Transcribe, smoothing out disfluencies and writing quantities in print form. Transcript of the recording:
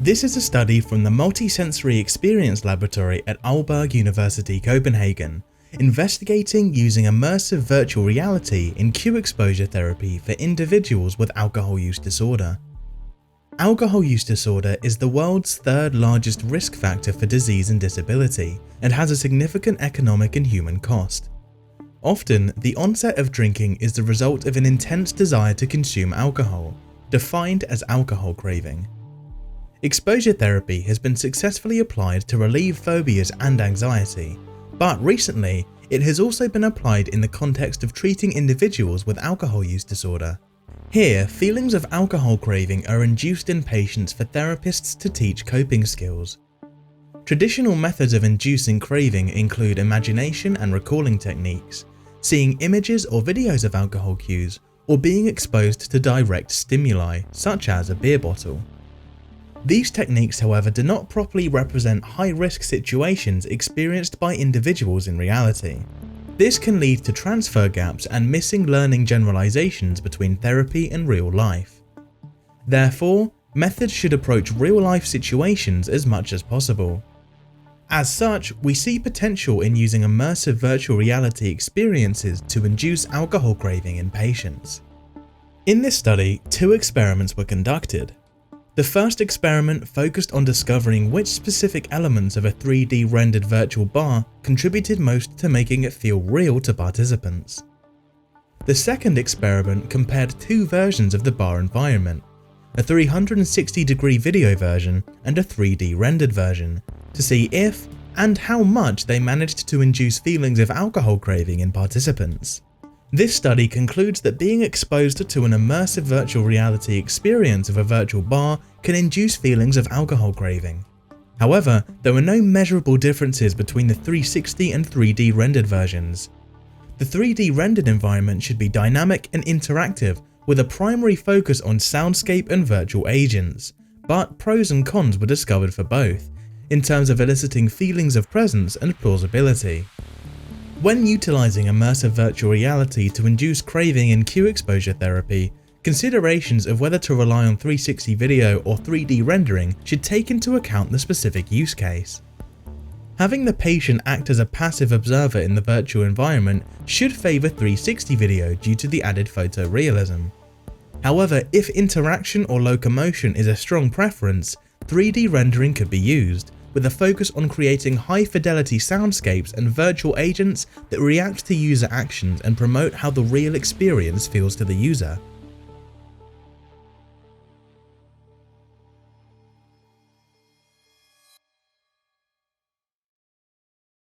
This is a study from the Multisensory Experience Laboratory at Aalborg University, Copenhagen, investigating using immersive virtual reality in Q-exposure therapy for individuals with alcohol use disorder. Alcohol use disorder is the world's third largest risk factor for disease and disability, and has a significant economic and human cost. Often, the onset of drinking is the result of an intense desire to consume alcohol, defined as alcohol craving. Exposure therapy has been successfully applied to relieve phobias and anxiety, but recently, it has also been applied in the context of treating individuals with alcohol use disorder. Here, feelings of alcohol craving are induced in patients for therapists to teach coping skills. Traditional methods of inducing craving include imagination and recalling techniques, seeing images or videos of alcohol cues, or being exposed to direct stimuli, such as a beer bottle. These techniques, however, do not properly represent high-risk situations experienced by individuals in reality. This can lead to transfer gaps and missing learning generalizations between therapy and real life. Therefore, methods should approach real-life situations as much as possible. As such, we see potential in using immersive virtual reality experiences to induce alcohol craving in patients. In this study, 2 experiments were conducted. The first experiment focused on discovering which specific elements of a 3D rendered virtual bar contributed most to making it feel real to participants. The second experiment compared 2 versions of the bar environment, a 360-degree video version and a 3D rendered version, to see if and how much they managed to induce feelings of alcohol craving in participants. This study concludes that being exposed to an immersive virtual reality experience of a virtual bar can induce feelings of alcohol craving. However, there were no measurable differences between the 360 and 3D rendered versions. The 3D rendered environment should be dynamic and interactive, with a primary focus on soundscape and virtual agents, but pros and cons were discovered for both, in terms of eliciting feelings of presence and plausibility. When utilizing immersive virtual reality to induce craving in Q-exposure therapy, considerations of whether to rely on 360 video or 3D rendering should take into account the specific use case. Having the patient act as a passive observer in the virtual environment should favor 360 video due to the added photorealism. However, if interaction or locomotion is a strong preference, 3D rendering could be used, with a focus on creating high-fidelity soundscapes and virtual agents that react to user actions and promote how the real experience feels to the user.